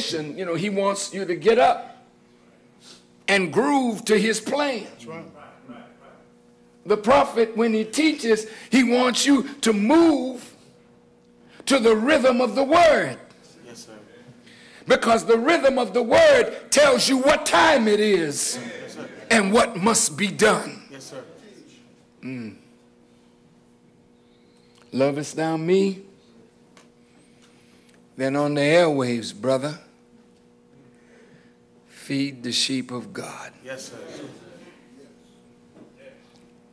mission, you know, he wants you to get up and groove to his plan. That's right. The prophet, when he teaches, he wants you to move to the rhythm of the word. Yes, sir. Because the rhythm of the word tells you what time it is, yes, sir, and what must be done. Yes, sir. Lovest thou me? Then on the airwaves, brother, feed the sheep of God. Yes, sir.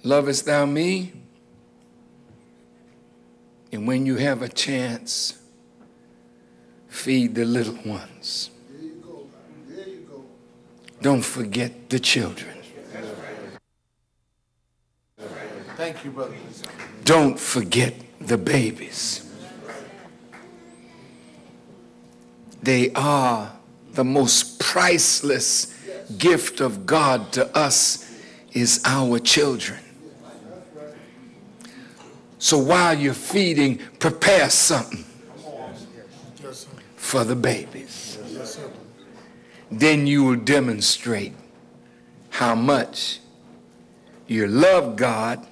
Lovest thou me? And when you have a chance, feed the little ones. There you go. There you go. Don't forget the children. Thank you, brother. Don't forget the babies. They are the most priceless gift of God to us, is our children. So while you're feeding, prepare something for the babies. Then you will demonstrate how much you love God,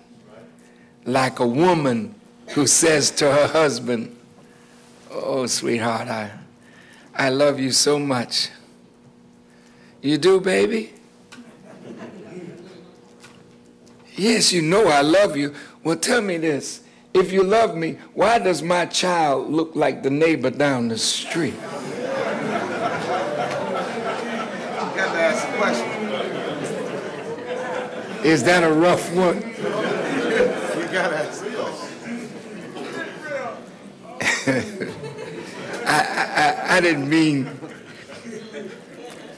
like a woman who says to her husband, "Oh, sweetheart, I love you so much." "You do, baby?" "Yes, you know I love you." "Well, tell me this. If you love me, why does my child look like the neighbor down the street?" You got to ask a question. Is that a rough one? You got to ask a question. I didn't mean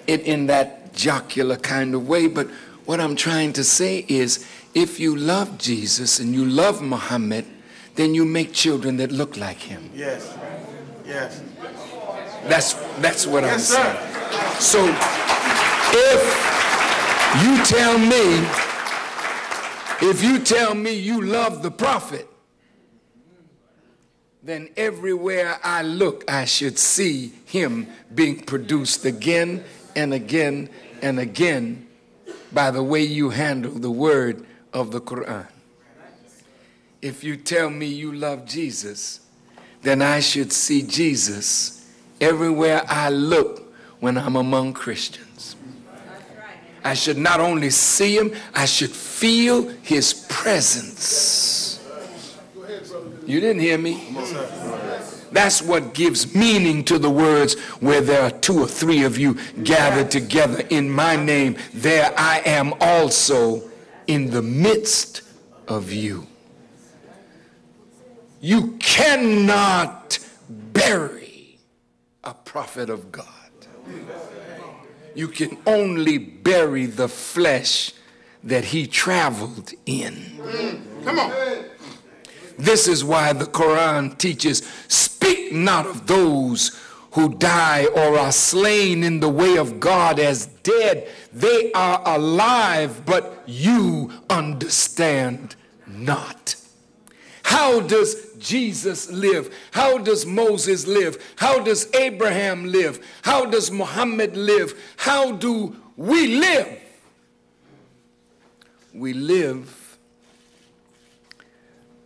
it in that jocular kind of way, but what I'm trying to say is, if you love Jesus and you love Muhammad, then you make children that look like him. Yes. Yes. That's what I'm Yes, saying. sir. So if you tell me you love the prophet, then everywhere I look, I should see him being produced again and again and again by the way you handle the word of the Quran. If you tell me you love Jesus, then I should see Jesus everywhere I look when I'm among Christians. I should not only see him, I should feel his presence. You didn't hear me? That's what gives meaning to the words, where there are 2 or 3 of you gathered together in my name, there I am also in the midst of you. You cannot bury a prophet of God. You can only bury the flesh that he traveled in. Come on. This is why the Quran teaches, speak not of those who die or are slain in the way of God as dead. They are alive, but you understand not. How does Jesus live? How does Moses live? How does Abraham live? How does Muhammad live? How do we live? We live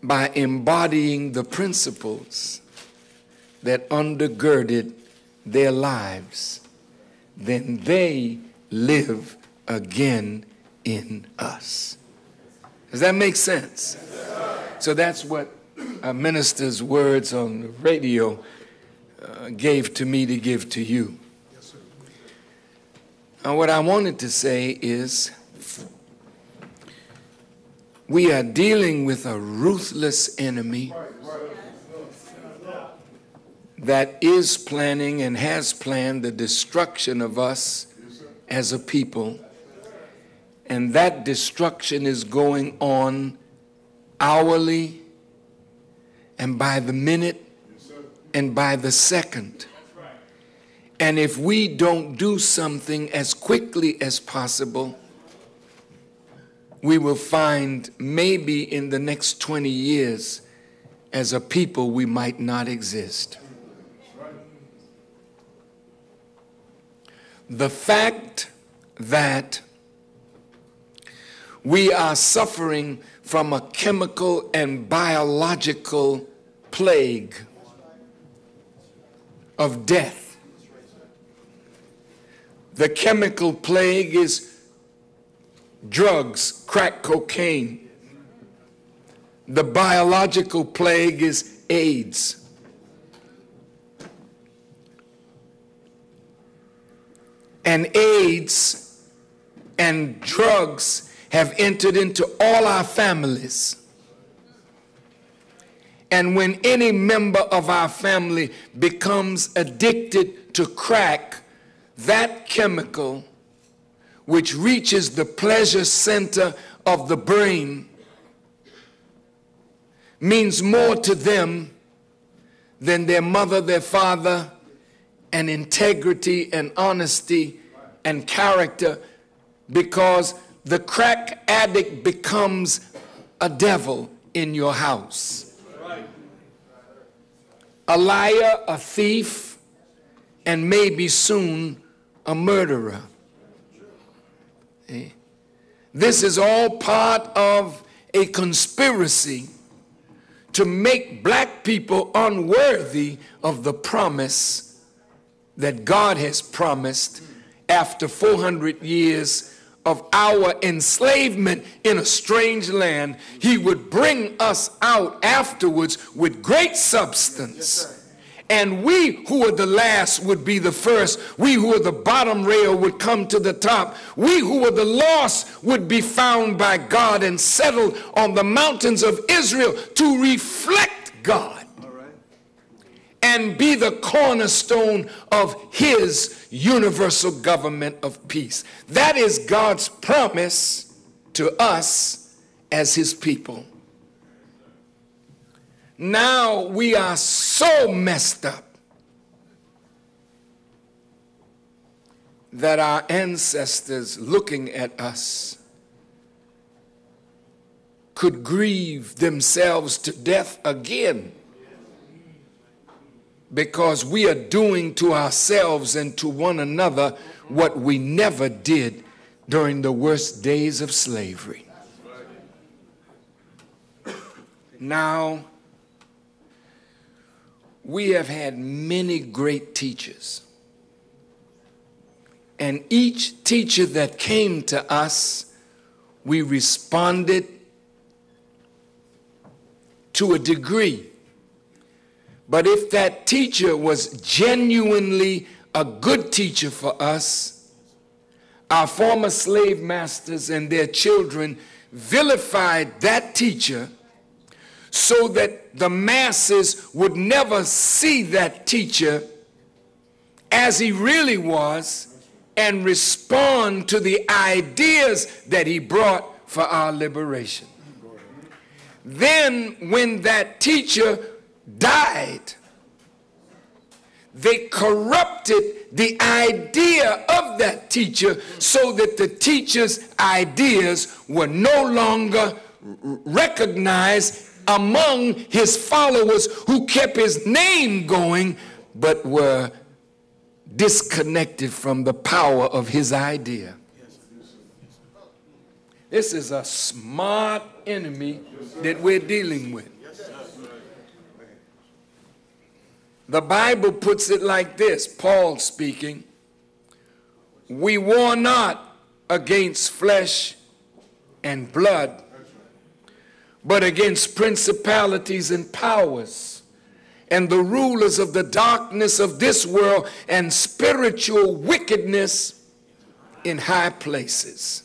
by embodying the principles that undergirded their lives. Then they live again in us. Does that make sense? So that's what a minister's words on the radio gave to me to give to you. Now, what I wanted to say is, we are dealing with a ruthless enemy that is planning and has planned the destruction of us as a people. And that destruction is going on hourly and by the minute and by the second. And if we don't do something as quickly as possible, we will find maybe in the next 20 years, as a people, we might not exist. the fact that we are suffering from a chemical and biological plague of death. The chemical plague is drugs, crack cocaine. The biological plague is AIDS. And AIDS and drugs have entered into all our families. And when any member of our family becomes addicted to crack, that chemical, which reaches the pleasure center of the brain, means more to them than their mother, their father, and integrity and honesty and character, because the crack addict becomes a devil in your house. A liar, a thief, and maybe soon a murderer. This is all part of a conspiracy to make black people unworthy of the promise that God has promised after 400 years of our enslavement in a strange land. He would bring us out afterwards with great substance. And we who are the last would be the first. We who are the bottom rail would come to the top. We who are the lost would be found by God and settled on the mountains of Israel to reflect God and be the cornerstone of his universal government of peace. That is God's promise to us as his people. Now we are so messed up that our ancestors looking at us could grieve themselves to death again, because we are doing to ourselves and to one another what we never did during the worst days of slavery. Now, we have had many great teachers, and each teacher that came to us, we responded to a degree. But if that teacher was genuinely a good teacher for us, our former slave masters and their children vilified that teacher so that the masses would never see that teacher as he really was and respond to the ideas that he brought for our liberation. Then when that teacher died, they corrupted the idea of that teacher so that the teacher's ideas were no longer recognized among his followers, who kept his name going but were disconnected from the power of his idea. This is a smart enemy that we're dealing with. The Bible puts it like this, Paul speaking: we war not against flesh and blood, but against principalities and powers and the rulers of the darkness of this world and spiritual wickedness in high places.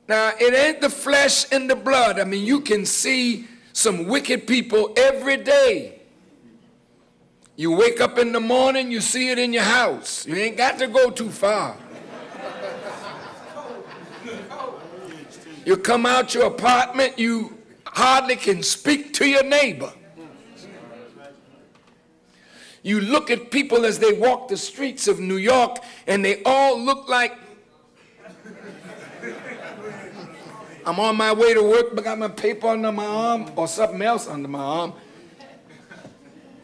Now, it ain't the flesh and the blood. I mean, you can see some wicked people every day. You wake up in the morning, you see it in your house. You ain't got to go too far. You come out your apartment, you hardly can speak to your neighbor. You look at people as they walk the streets of New York, and they all look like, I'm on my way to work, but got my paper under my arm or something else under my arm.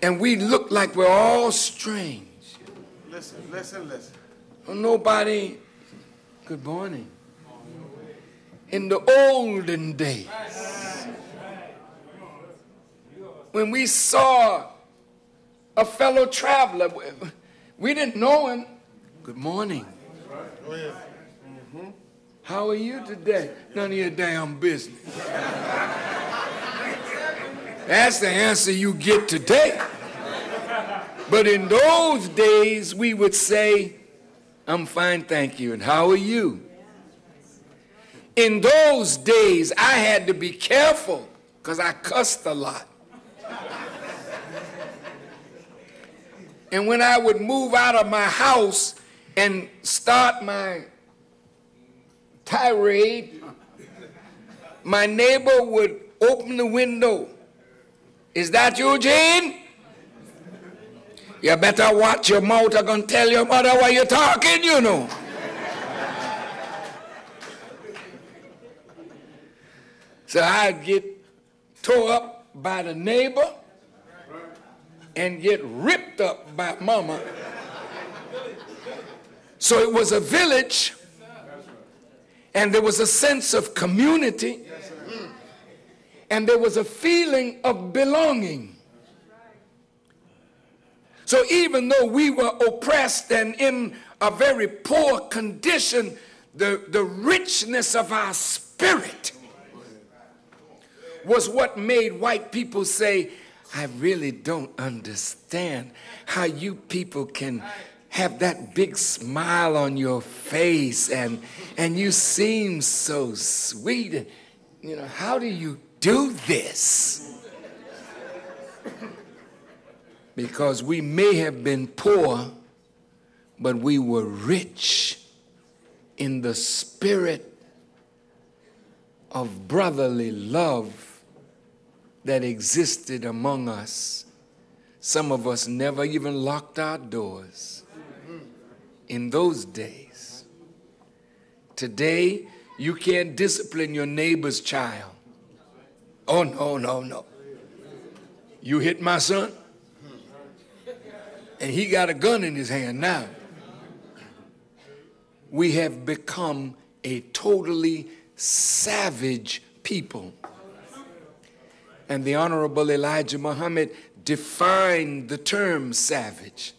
And we look like we're all strange. Listen. Nobody, good morning. In the olden days, when we saw a fellow traveler, we didn't know him. Good morning. How are you today? None of your damn business. That's the answer you get today. But in those days, we would say, I'm fine, thank you. And how are you? In those days, I had to be careful because I cussed a lot. And when I would move out of my house and start my tirade, my neighbor would open the window. Is that you, Jane? You better watch your mouth. I'm going to tell your mother why you're talking, you know. So I'd get tore up by the neighbor and get ripped up by mama. So it was a village, and there was a sense of community, and there was a feeling of belonging. So even though we were oppressed and in a very poor condition, the richness of our spirit was what made white people say, I really don't understand how you people can have that big smile on your face and you seem so sweet. You know, how do you do this? Because we may have been poor, but we were rich in the spirit of brotherly love that existed among us. Some of us never even locked our doors in those days. Today, you can't discipline your neighbor's child. Oh, no, no, no. You hit my son? And he got a gun in his hand now. We have become a totally savage people. And the Honorable Elijah Muhammad defined the term savage.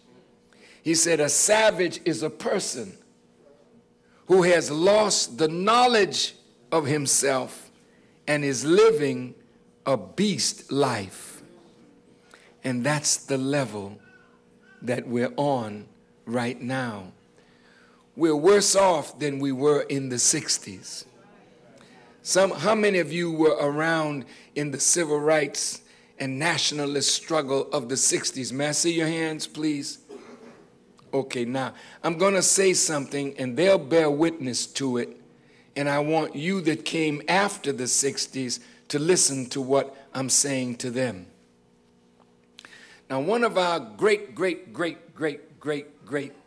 He said a savage is a person who has lost the knowledge of himself and is living a beast life. And that's the level that we're on right now. We're worse off than we were in the 60s. How many of you were around in the civil rights and nationalist struggle of the 60s? May I see your hands, please? Okay, now, I'm going to say something, and they'll bear witness to it, and I want you that came after the 60s to listen to what I'm saying to them. Now, one of our great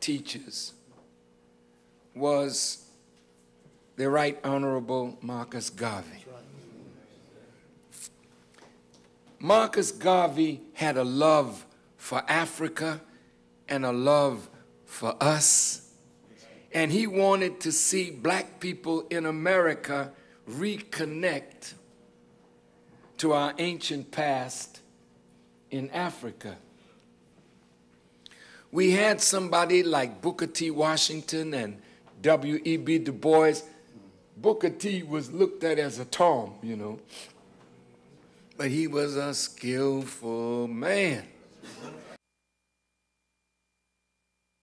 teachers was the Right Honorable Marcus Garvey. Marcus Garvey had a love for Africa and a love for us, and he wanted to see black people in America reconnect to our ancient past in Africa. We had somebody like Booker T. Washington and W.E.B. Du Bois. Booker T was looked at as a Tom, you know, but he was a skillful man.